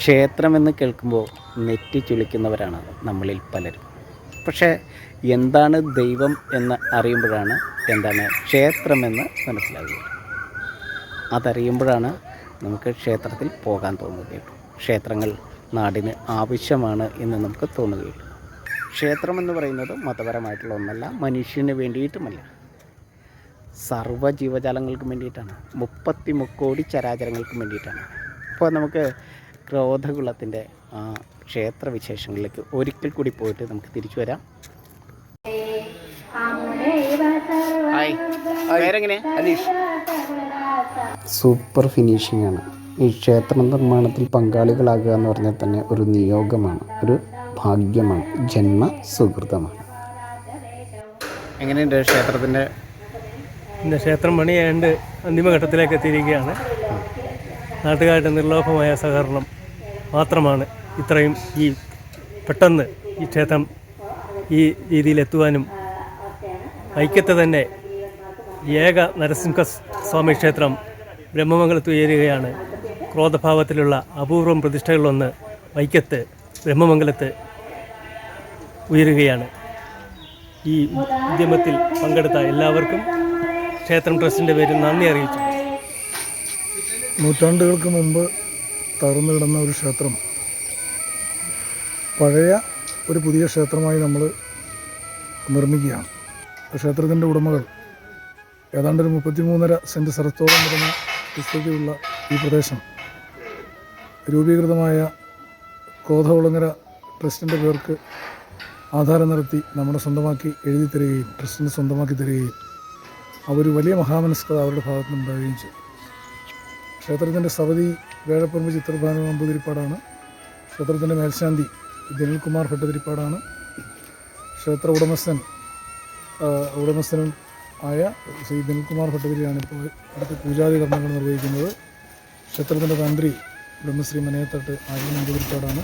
ക്ഷേത്രമെന്ന് കേൾക്കുമ്പോൾ നെറ്റിച്ചുളിക്കുന്നവരാണ് നമ്മളിൽ പലരും. പക്ഷേ എന്താണ് ദൈവം എന്ന് അറിയുമ്പോഴാണ് എന്താണ് ക്ഷേത്രമെന്ന് മനസ്സിലാകുക. അതറിയുമ്പോഴാണ് നമുക്ക് ക്ഷേത്രത്തിൽ പോകാൻ തോന്നുകയുള്ളൂ. ക്ഷേത്രങ്ങൾ നാടിന് ആവശ്യമാണ് എന്ന് നമുക്ക് തോന്നുകയുള്ളൂ. ക്ഷേത്രമെന്ന് പറയുന്നത് മതപരമായിട്ടുള്ള ഒന്നല്ല, മനുഷ്യന് വേണ്ടിയിട്ടുമല്ല, സർവ്വ ജീവജാലങ്ങൾക്കും വേണ്ടിയിട്ടാണ്, 33 കോടി ചരാചരങ്ങൾക്കും വേണ്ടിയിട്ടാണ്. അപ്പോൾ നമുക്ക് ക്രോധകുളത്തിൻ്റെ ആ ക്ഷേത്ര വിശേഷങ്ങളിലേക്ക് ഒരിക്കൽ കൂടി പോയിട്ട് നമുക്ക് തിരിച്ചു വരാം. പേരെങ്ങനെ? അനീഷ്. സൂപ്പർ ഫിനിഷിംഗ് ആണ്. ഈ ക്ഷേത്ര നിർമ്മാണത്തിൽ പങ്കാളികളാകുക എന്ന് പറഞ്ഞാൽ തന്നെ ഒരു നിയോഗമാണ്, ഒരു ഭാഗ്യമാണ്, ജന്മ സുഹൃതമാണ്. എങ്ങനെയുണ്ട് ക്ഷേത്രത്തിൻ്റെ? ക്ഷേത്രം പണിയാണ്ട് അന്തിമഘട്ടത്തിലേക്ക് എത്തിയിരിക്കുകയാണ്. നാട്ടുകാരുടെ നിർലോഭമായ സഹകരണം മാത്രമാണ് ഇത്രയും പെട്ടെന്ന് ഈ ക്ഷേത്രം ഈ രീതിയിലെത്തുവാനും ഐക്യത്തെ തന്നെ ഏക നരസിംഹ സ്വാമി ക്ഷേത്രം ബ്രഹ്മമംഗലത്ത് ഉയരുകയാണ്. ക്രോധഭാവത്തിലുള്ള അപൂർവം പ്രതിഷ്ഠകളിലൊന്ന് വൈക്കത്ത് ബ്രഹ്മമംഗലത്ത് ഉയരുകയാണ്. ഈ ഉദ്യമത്തിൽ പങ്കെടുത്ത എല്ലാവർക്കും ക്ഷേത്രം ട്രസ്റ്റിൻ്റെ പേരിൽ നന്ദി അറിയിച്ചു. നൂറ്റാണ്ടുകൾക്ക് മുമ്പ് തകർന്നു കിടന്ന ഒരു ക്ഷേത്രം പഴയ ഒരു പുതിയ ക്ഷേത്രമായി നമ്മൾ നിർമ്മിക്കുകയാണ്. ക്ഷേത്രത്തിൻ്റെ ഉടമകൾ ഏതാണ്ട് ഒരു 33.5 സെൻറ്റ് സ്ഥലത്തോളം വരുന്ന വിസ്തൃതിയുള്ള ഈ പ്രദേശം രൂപീകൃതമായ ക്രോധകുളങ്ങര ട്രസ്റ്റിൻ്റെ പേർക്ക് ആധാരം നടത്തി നമ്മുടെ സ്വന്തമാക്കി എഴുതി തരികയും ട്രസ്റ്റിന് സ്വന്തമാക്കി തരികയും അവർ വലിയ മഹാമനസ്കത അവരുടെ ഭാഗത്തു നിന്നുണ്ടാവുകയും ചെയ്തു. ക്ഷേത്രത്തിൻ്റെ സവതി വേഴപ്പറമ്പ് ചിത്രഭാനു നമ്പൂതിരിപ്പാടാണ്. ക്ഷേത്രത്തിൻ്റെ മേൽശാന്തി ദിനിൽകുമാർ ഭട്ടതിരിപ്പാടാണ്. ക്ഷേത്ര ഉടമസ്ഥനും ആയ ശ്രീ ദിനിൽകുമാർ ഭട്ടതിരിയാണ് ഇപ്പോൾ അടുത്ത പൂജാതി കർമ്മങ്ങൾ നിർവഹിക്കുന്നത്. ക്ഷേത്രത്തിൻ്റെ തന്ത്രി ബ്രഹ്മശ്രീ മനയത്തട്ട് ആര്യ നമ്പൂതിരിപ്പാടാണ്.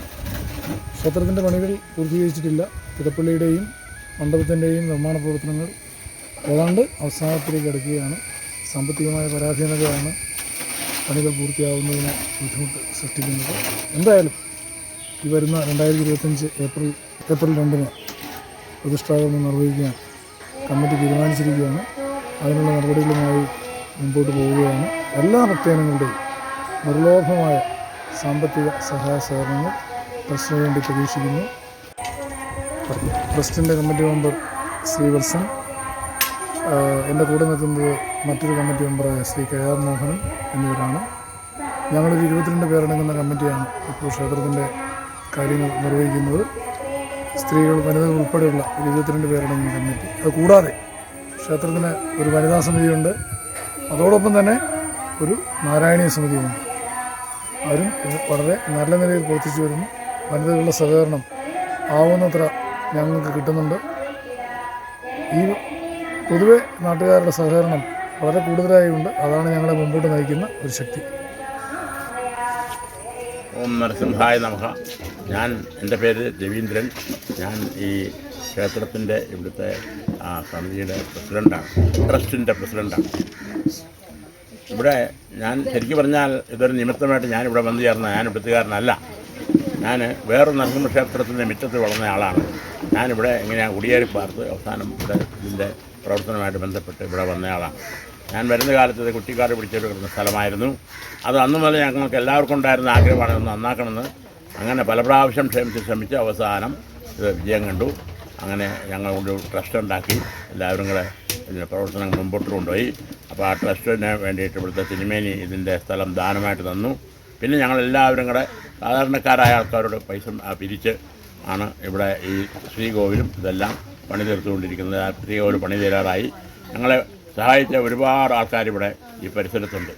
ക്ഷേത്രത്തിൻ്റെ പണികൾ പൂർത്തീകരിച്ചിട്ടില്ല. തിടപ്പള്ളിയുടെയും മണ്ഡപത്തിൻ്റെയും നിർമ്മാണ പ്രവർത്തനങ്ങൾ ഏതാണ്ട് അവസാനത്തിലേക്ക് അടുക്കുകയാണ്. സാമ്പത്തികമായ പരാധീനതയാണ് പണികൾ പൂർത്തിയാവുന്നതിന് ബുദ്ധിമുട്ട് സൃഷ്ടിക്കുന്നത്. എന്തായാലും ഈ വരുന്ന 2025 ഏപ്രിൽ 2 പ്രതിഷ്ഠാകർമ്മം നിർവഹിക്കാൻ കമ്മിറ്റി തീരുമാനിച്ചിരിക്കുകയാണ്. അതിനുള്ള നടപടികളുമായി മുമ്പോട്ട് പോവുകയാണ്. എല്ലാ ഭക്തജനങ്ങളുടെയും നിർലോഭമായ സാമ്പത്തിക സഹായ സഹകരണങ്ങൾ ട്രസ്റ്റിന് വേണ്ടി പ്രതീക്ഷിക്കുന്നു. ട്രസ്റ്റിൻ്റെ കമ്മിറ്റി മെമ്പർ ശ്രീവത്സൻ, എൻ്റെ കൂടെ നിൽക്കുന്നത് മറ്റൊരു കമ്മിറ്റി മെമ്പറായ ശ്രീ KR മോഹനൻ എന്നിവരാണ്. ഞങ്ങളൊരു 22 പേരടങ്ങുന്ന കമ്മിറ്റിയാണ് ഇപ്പോൾ ക്ഷേത്രത്തിൻ്റെ കാര്യങ്ങൾ നിർവഹിക്കുന്നത്. സ്ത്രീകൾ, വനിതകൾ ഉൾപ്പെടെയുള്ള 22 പേരടങ്ങുന്ന കമ്മിറ്റി. അത് കൂടാതെ ക്ഷേത്രത്തിന് ഒരു വനിതാ സമിതിയുണ്ട്. അതോടൊപ്പം തന്നെ ഒരു നാരായണീയ സമിതിയുമുണ്ട്. അവരും വളരെ നല്ല നിലയിൽ പ്രവർത്തിച്ചു വരുന്നു. വനിതകളുടെ സഹകരണം ആവുന്നത്ര ഞങ്ങൾക്ക് കിട്ടുന്നുണ്ട്. ഈ പൊതുവെ നാട്ടുകാരുടെ സഹകരണം വളരെ കൂടുതലായുണ്ട്. അതാണ് ഞങ്ങളെ മുമ്പോട്ട് നയിക്കുന്ന ഒരു ശക്തി. ഓം നരസിംഹായ നമഃ. എൻ്റെ പേര് രവീന്ദ്രൻ. ഞാൻ ഈ ക്ഷേത്രത്തിൻ്റെ ഇവിടുത്തെ സമിതിയുടെ പ്രസിഡൻ്റാണ്, ട്രസ്റ്റിൻ്റെ പ്രസിഡൻ്റാണ്. ഇവിടെ ഞാൻ ശരിക്കും പറഞ്ഞാൽ ഇതൊരു നിമിത്തമായിട്ട് ഞാനിവിടെ വന്നു ചേർന്ന, ഞാൻ ഇവിടുത്തുകാരനല്ല. ഞാൻ വേറൊരു നരസിംഹ ക്ഷേത്രത്തിൻ്റെ മുറ്റത്ത് വളർന്ന ആളാണ്. ഞാനിവിടെ ഇങ്ങനെ കുടിയേറി പാർത്ത് അവസാനം ഇവിടെ ഇതിൻ്റെ പ്രവർത്തനമായിട്ട് ബന്ധപ്പെട്ട് ഇവിടെ വന്നയാളാണ്. ഞാൻ വരുന്ന കാലത്ത് ഇത് കുറ്റിക്കാട് പിടിച്ചിട്ട് കിടന്ന സ്ഥലമായിരുന്നു. അത് അന്നു മുതൽ ഞങ്ങൾക്ക് എല്ലാവർക്കും ഉണ്ടായിരുന്ന ആഗ്രഹമാണ് ഒന്ന് നന്നാക്കണമെന്ന്. അങ്ങനെ പല പ്രാവശ്യം ശ്രമിച്ച് അവസാനം ഇത് വിജയം കണ്ടു. അങ്ങനെ ഞങ്ങൾ ഒരു ട്രസ്റ്റ് ഉണ്ടാക്കി എല്ലാവരും കൂടെ ഇതിൻ്റെ പ്രവർത്തനം മുമ്പോട്ട് കൊണ്ടുപോയി. അപ്പോൾ ആ ട്രസ്റ്റിന് വേണ്ടിയിട്ട് ഇവിടുത്തെ തിരുമേനി ഇതിൻ്റെ സ്ഥലം ദാനമായിട്ട് തന്നു. പിന്നെ ഞങ്ങളെല്ലാവരും കൂടെ സാധാരണക്കാരായ ആൾക്കാരോട് പൈസ പിരിച്ച് ആണ് ഇവിടെ ഈ ശ്രീകോവിലും ഇതെല്ലാം പണി തീർത്തുകൊണ്ടിരിക്കുന്നത്. ശ്രീകോവിൽ പണി തീരാറായി. ഞങ്ങളെ സഹായിച്ച ഒരുപാട് ആൾക്കാരിവിടെ ഈ പരിസരത്തുണ്ട്.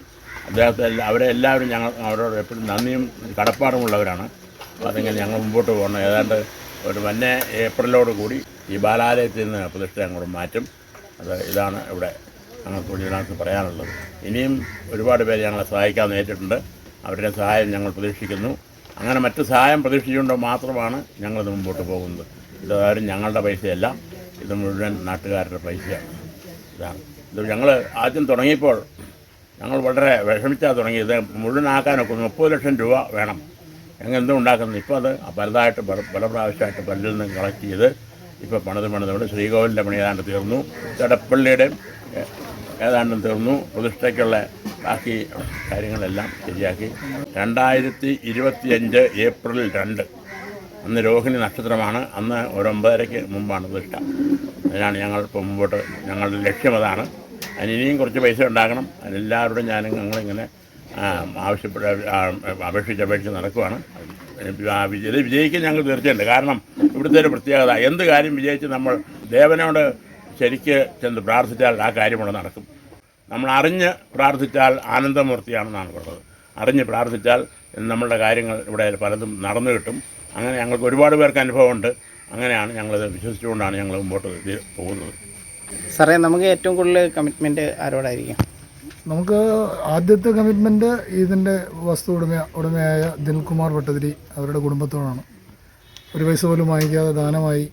അവരെ എല്ലാവരും അവരോട് എപ്പോഴും നന്ദിയും കടപ്പാടുമുള്ളവരാണ്. അപ്പോൾ അതിങ്ങനെ ഞങ്ങൾ മുമ്പോട്ട് പോകണം. ഏതാണ്ട് ഒരു ഏപ്രിലോട് കൂടി ഈ ബാലാലയത്തിൽ നിന്ന് പ്രതിഷ്ഠ അങ്ങോട്ട് മാറ്റും. ഇതാണ് ഇവിടെ ഞങ്ങൾക്ക് ഇതിനകത്ത് പറയാനുള്ളത്. ഇനിയും ഒരുപാട് പേര് ഞങ്ങളെ സഹായിക്കാൻ നേരിട്ടുണ്ട്. അവരുടെ സഹായം ഞങ്ങൾ പ്രതീക്ഷിക്കുന്നു. അങ്ങനെ മറ്റ് സഹായം പ്രതീക്ഷിച്ചുകൊണ്ട് മാത്രമാണ് ഞങ്ങളിത് മുമ്പോട്ട് പോകുന്നത്. ഇതാരും ഞങ്ങളുടെ പൈസയല്ല, ഇത് മുഴുവൻ നാട്ടുകാരുടെ പൈസയാണ്. ഇത് ഞങ്ങൾ ആദ്യം തുടങ്ങിയപ്പോൾ ഞങ്ങൾ വളരെ വിഷമിച്ചാണ് തുടങ്ങിയത്. മുഴുവനാക്കാനൊക്കെ 30 ലക്ഷം രൂപ വേണം. ഞങ്ങൾ എന്തും ഉണ്ടാക്കുന്നത്. ഇപ്പോൾ അത് പലതായിട്ട് പല പ്രാവശ്യമായിട്ട് പല്ലിൽ നിന്ന് കളക്ട് ചെയ്ത് ഇപ്പോൾ പണിതുകൊണ്ട് ശ്രീകോവിലിൻ്റെ പണി ഏതാണ്ട് തീർന്നു, ചടപ്പള്ളിയുടെയും ഏതാണ്ടും തീർന്നു, പ്രതിഷ്ഠയ്ക്കുള്ള ബാക്കി കാര്യങ്ങളെല്ലാം ശരിയാക്കി. 2025 ഏപ്രിൽ 2 അന്ന് രോഹിണി നക്ഷത്രമാണ്. അന്ന് ഒരു 9:30 മുമ്പാണ് പ്രതിഷ്ഠ. അതിനാണ് ഞങ്ങളിപ്പോൾ മുമ്പോട്ട് ഞങ്ങളുടെ ലക്ഷ്യം അതാണ്. അതിനിയും കുറച്ച് പൈസ ഉണ്ടാക്കണം. അതിനെല്ലാവരോടും ഞങ്ങളിങ്ങനെ അപേക്ഷിച്ച് നടക്കുവാണ്. വിജയിക്കാൻ ഞങ്ങൾ തീർച്ചയുണ്ട്. കാരണം ഇവിടുത്തെ ഒരു പ്രത്യേകത, എന്ത് കാര്യം വിജയിച്ച് നമ്മൾ ദേവനോട് ശരിക്ക് ചെന്ന് പ്രാർത്ഥിച്ചാൽ ആ കാര്യം ഇവിടെ നടക്കും. നമ്മൾ അറിഞ്ഞ് പ്രാർത്ഥിച്ചാൽ ആനന്ദമൂർത്തിയാണെന്നാണ് പറയുന്നത്. അറിഞ്ഞ് പ്രാർത്ഥിച്ചാൽ നമ്മളുടെ കാര്യങ്ങൾ ഇവിടെ പലതും നടന്നു കിട്ടും. അങ്ങനെ ഞങ്ങൾക്ക് ഒരുപാട് പേർക്ക് അനുഭവമുണ്ട്. അങ്ങനെയാണ് ഞങ്ങളത് വിശ്വസിച്ചുകൊണ്ടാണ് ഞങ്ങൾ മുമ്പോട്ട് പോകുന്നത്. സാറേ, നമുക്ക് ഏറ്റവും കൂടുതൽ കമ്മിറ്റ്മെൻറ്റ് ആരോടായിരിക്കും? നമുക്ക് ആദ്യത്തെ കമ്മിറ്റ്മെൻറ്റ് ഇതിൻ്റെ വസ്തു ഉടമയായ ദിൽകുമാർ ഭട്ടതിരി അവരുടെ കുടുംബത്തോടാണ്. ഒരു പൈസ പോലും വാങ്ങിക്കാതെ ദാനമായി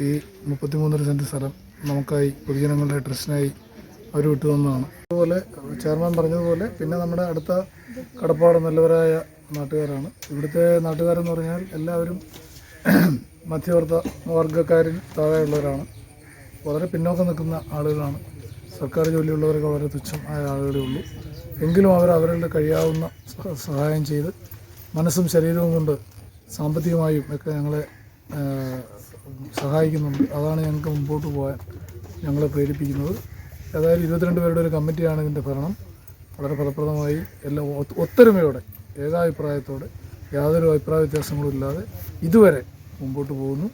ഈ 33 സെൻറ്റ് സ്ഥലം നമുക്കായി പൊതുജനങ്ങളുടെ ട്രസ്റ്റിനായി അവർ വിട്ടുതന്നതാണ്. അതുപോലെ ചെയർമാൻ പറഞ്ഞതുപോലെ പിന്നെ നമ്മുടെ അടുത്ത കടപ്പാട് നല്ലവരായ നാട്ടുകാരാണ്. ഇവിടുത്തെ നാട്ടുകാരെന്ന് പറഞ്ഞാൽ എല്ലാവരും മധ്യവർഗക്കാരിൽ താഴെയുള്ളവരാണ്. വളരെ പിന്നോക്കം നിൽക്കുന്ന ആളുകളാണ്. സർക്കാർ ജോലിയുള്ളവരൊക്കെ വളരെ തുച്ഛമായ ആളുകളേ ഉള്ളൂ. എങ്കിലും അവരുടെ കഴിയാവുന്ന സഹായം ചെയ്ത് മനസ്സും ശരീരവും കൊണ്ട് സാമ്പത്തികമായും ഒക്കെ ഞങ്ങളെ സഹായിക്കുന്നുണ്ട്. അതാണ് ഞങ്ങൾക്ക് മുമ്പോട്ട് പോകാൻ ഞങ്ങളെ പ്രേരിപ്പിക്കുന്നത്. ഏതായാലും 22 പേരുടെ ഒരു കമ്മിറ്റിയാണ് ഇതിൻ്റെ ഭരണം. വളരെ ഫലപ്രദമായി എല്ലാം ഒത്തൊരുമയോടെ ഏകാഭിപ്രായത്തോടെ യാതൊരു അഭിപ്രായ വ്യത്യാസങ്ങളും ഇല്ലാതെ ഇതുവരെ മുമ്പോട്ട് പോകുന്നു.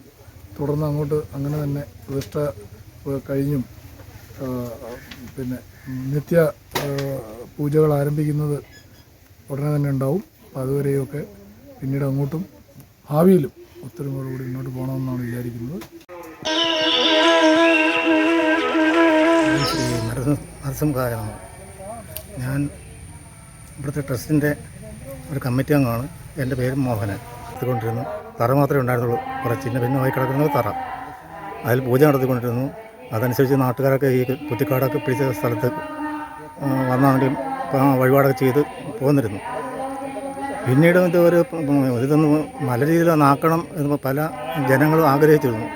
തുടർന്ന് അങ്ങോട്ട് അങ്ങനെ തന്നെ പ്രതിഷ്ഠ കഴിഞ്ഞും പിന്നെ നിത്യ പൂജകൾ ആരംഭിക്കുന്നത് ഉടനെ തന്നെ ഉണ്ടാവും. അപ്പോൾ അതുവരെയൊക്കെ പിന്നീട് അങ്ങോട്ടും ഭാവിയിലും ഒത്തൊരുമയോടുകൂടി മുന്നോട്ട് പോകണമെന്നാണ് വിചാരിക്കുന്നത്. ശ്രീ നരസിംഹായാണ്. ഞാൻ ഇവിടുത്തെ ട്രസ്റ്റിൻ്റെ ഒരു കമ്മിറ്റി അംഗമാണ്. എൻ്റെ പേര് മോഹനൻ. നടത്തിക്കൊണ്ടിരുന്നു. തറ മാത്രമേ ഉണ്ടായിരുന്നുള്ളൂ. കുറച്ച് ഭിന്നമായി കിടക്കുന്നത് തറ. അതിൽ പൂജ നടത്തിക്കൊണ്ടിരുന്നു. അതനുസരിച്ച് നാട്ടുകാരൊക്കെ ഈ കുറ്റിക്കാടൊക്കെ പിടിച്ച സ്ഥലത്ത് വന്നാണെങ്കിലും വഴിപാടൊക്കെ ചെയ്ത് പോന്നിരുന്നു. പിന്നീട് ഇതൊന്ന് നല്ല രീതിയിൽ നാക്കണം എന്ന് പല ജനങ്ങളും ആഗ്രഹിച്ചിരുന്നു.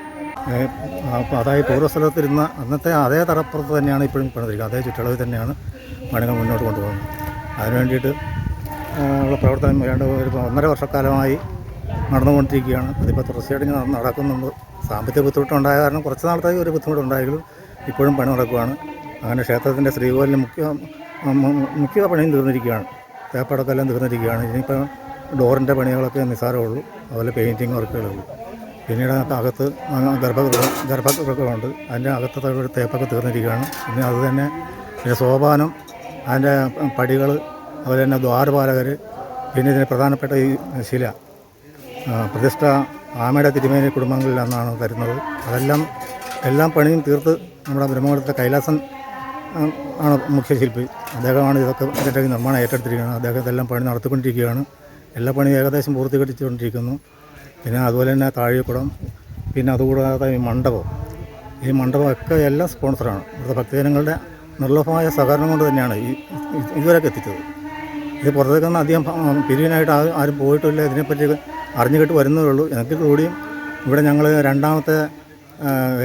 അതായത് പൂർവ്വസ്ഥലത്തിരുന്ന അന്നത്തെ അതേ തറപ്പുറത്ത് തന്നെയാണ് ഇപ്പോഴും പണിതിരിക്കുന്നത്. അതേ ചുറ്റളവിൽ തന്നെയാണ് പണികൾ മുന്നോട്ട് കൊണ്ടുപോകുന്നത്. അതിനു വേണ്ടിയിട്ട് ഉള്ള പ്രവർത്തനം ഒരു 1.5 വർഷക്കാലമായി നടന്നുകൊണ്ടിരിക്കുകയാണ്. അതിപ്പോൾ തുടർച്ചയായിട്ട് നടക്കുന്നുണ്ട്. സാമ്പത്തിക ബുദ്ധിമുട്ടുണ്ടായ കാരണം കുറച്ച് നാളത്തേക്ക് ഒരു ബുദ്ധിമുട്ടുണ്ടായെങ്കിലും ഇപ്പോഴും പണി നടക്കുകയാണ്. അങ്ങനെ ക്ഷേത്രത്തിൻ്റെ ശ്രീകോവിലിന് മുഖ്യ പണിയും തീർന്നിരിക്കുകയാണ്. തേപ്പടക്കം എല്ലാം തീർന്നിരിക്കുകയാണ്. ഇനിയിപ്പോൾ ഡോറിൻ്റെ പണികളൊക്കെ നിസ്സാരമുള്ളൂ. അതുപോലെ പെയിൻറ്റിങ് വർക്കുകളേ ഉള്ളൂ. പിന്നീട് അകത്ത് ഗർഭഗൃഹമുണ്ട്. അതിൻ്റെ അകത്തെ തേപ്പൊക്കെ തീർന്നിരിക്കുകയാണ്. പിന്നെ അത് തന്നെ പിന്നെ സോപാനം, അതിൻ്റെ പടികൾ, അതുപോലെ തന്നെ ദ്വാരപാലകർ, പിന്നെ ഇതിന് പ്രധാനപ്പെട്ട ഈ ശില പ്രതിഷ്ഠ ആമയുടെ തിരുമേനി കുടുംബങ്ങളിൽ നിന്നാണ് തരുന്നത്. എല്ലാം പണിയും തീർത്ത് നമ്മുടെ ബ്രഹ്മകുളത്തെ കൈലാസൻ ആണ് മുഖ്യശില്പി. അദ്ദേഹമാണ് ഇതിൻ്റെ നിർമ്മാണം ഏറ്റെടുത്തിരിക്കുന്നത്. അദ്ദേഹം ഇതെല്ലാം പണി നടത്തിക്കൊണ്ടിരിക്കുകയാണ്. എല്ലാ പണിയും ഏകദേശം പൂർത്തീകരിച്ചുകൊണ്ടിരിക്കുന്നു. പിന്നെ അതുപോലെ തന്നെ താഴെക്കുടം, പിന്നെ അതുകൂടാതെ ഈ മണ്ഡപമൊക്കെ എല്ലാം സ്പോൺസറാണ്. ഇവിടുത്തെ ഭക്തജനങ്ങളുടെ നിർലോഭമായ സഹകരണം കൊണ്ട് തന്നെയാണ് ഇതുവരെയൊക്കെ എത്തിച്ചത്. ഇത് പുറത്തേക്കൊന്നും അധികം പിരിവിനായിട്ട് ആരും പോയിട്ടില്ല. ഇതിനെപ്പറ്റി അറിഞ്ഞുകെട്ട് വരുന്നതേ ഉള്ളൂ. എങ്കിൽ കൂടിയും ഇവിടെ ഞങ്ങൾ രണ്ടാമത്തെ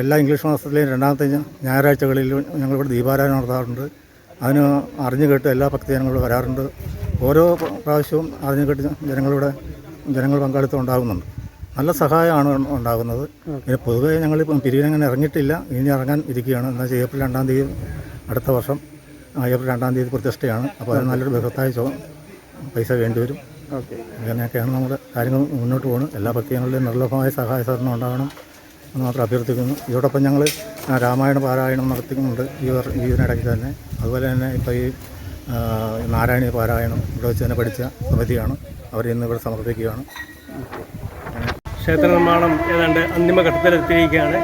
എല്ലാ ഇംഗ്ലീഷ് മാസത്തിലെയും രണ്ടാമത്തെ ഞായറാഴ്ചകളിൽ ഞങ്ങളിവിടെ ദീപാരാധന നടത്താറുണ്ട്. അതിന് അറിഞ്ഞുകെട്ട് എല്ലാ ഭക്തജനങ്ങളും വരാറുണ്ട്. ഓരോ പ്രാവശ്യവും അറിഞ്ഞുകെട്ട് ജനങ്ങൾ പങ്കാളിത്തം ഉണ്ടാകുന്നുണ്ട്. നല്ല സഹായമാണ് ഉണ്ടാകുന്നത്. പിന്നെ പൊതുവെ ഞങ്ങളിപ്പം പിരിവിനങ്ങനെ ഇറങ്ങിയിട്ടില്ല. ഇനി ഇറങ്ങാൻ ഇരിക്കുകയാണ്. എന്നാൽ ഏപ്രിൽ 2-ാം തീയതി അടുത്ത വർഷം ഏപ്രിൽ 2-ാം തീയതി പ്രതിഷ്ഠയാണ്. അപ്പോൾ അത് നല്ലൊരു ബൃഹത്തായ പൈസ വേണ്ടിവരും. അങ്ങനെയൊക്കെയാണ് നമ്മുടെ കാര്യങ്ങൾ മുന്നോട്ട് പോകുന്നത്. എല്ലാ ഭക്തജനങ്ങളുടെയും നിർലോഭമായ സഹായ സഹകരണം ഉണ്ടാകണം എന്ന് മാത്രം അഭ്യർത്ഥിക്കുന്നു. ഇതോടൊപ്പം ഞങ്ങൾ രാമായണ പാരായണം നടത്തുന്നുണ്ട് ഇതിനിടയ്ക്ക് തന്നെ. അതുപോലെ തന്നെ ഇപ്പോൾ ഈ നാരായണീയ പാരായണം ഇവിടെ വെച്ച് തന്നെ പഠിച്ച സമിതിയാണ്. അവർ ഇന്ന് ഇവിടെ സമർപ്പിക്കുകയാണ്. ക്ഷേത്ര നിർമ്മാണം ഏതാണ്ട് അന്തിമഘട്ടത്തിലെത്തിയിരിക്കുകയാണ്.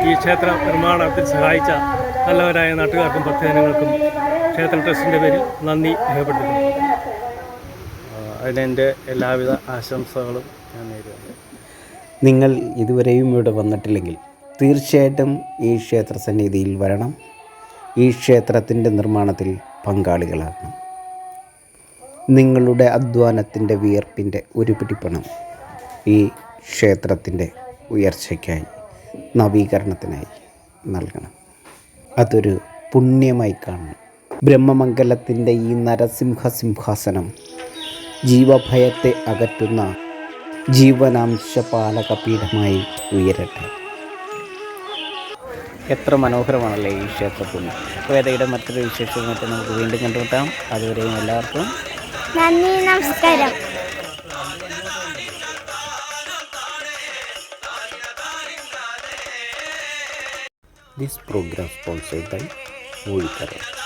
ഈ ക്ഷേത്ര നിർമ്മാണത്തിൽ സഹായിച്ച നല്ലവരായ നാട്ടുകാർക്കും ഭക്തജനങ്ങൾക്കും ക്ഷേത്ര ട്രസ്റ്റിൻ്റെ പേരിൽ നന്ദി രേഖപ്പെടുത്തുന്നു. അതിനെൻ്റെ എല്ലാവിധ ആശംസകളും ഞാൻ നേരുന്നു. നിങ്ങൾ ഇതുവരെയും ഇവിടെ വന്നിട്ടില്ലെങ്കിൽ തീർച്ചയായിട്ടും ഈ ക്ഷേത്ര സന്നിധിയിൽ വരണം. ഈ ക്ഷേത്രത്തിൻ്റെ നിർമ്മാണത്തിൽ പങ്കാളികളാകണം. നിങ്ങളുടെ അധ്വാനത്തിൻ്റെ വിയർപ്പിൻ്റെ ഒരു പിടിപ്പണം ഈ ക്ഷേത്രത്തിൻ്റെ ഉയർച്ചയ്ക്കായി, നവീകരണത്തിനായി നൽകണം. അതൊരു പുണ്യമായി കാണണം. ബ്രഹ്മമംഗലത്തിൻ്റെ ഈ നരസിംഹ സിംഹാസനം ജീവഭയത്തെ അകറ്റുന്ന ജീവനാംശ പാലകപീഠമായി ഉയരട്ടെ. എത്ര മനോഹരമാണല്ലേ ഈ ക്ഷേത്രഭൂമി. വേദയുടെ മറ്റൊരു വിശേഷമായിട്ട് നമുക്ക് വീണ്ടും കണ്ടുമുട്ടാം. അതുവരെയും എല്ലാവർക്കും നന്ദി, നമസ്കാരം. This program sponsored by Movikara.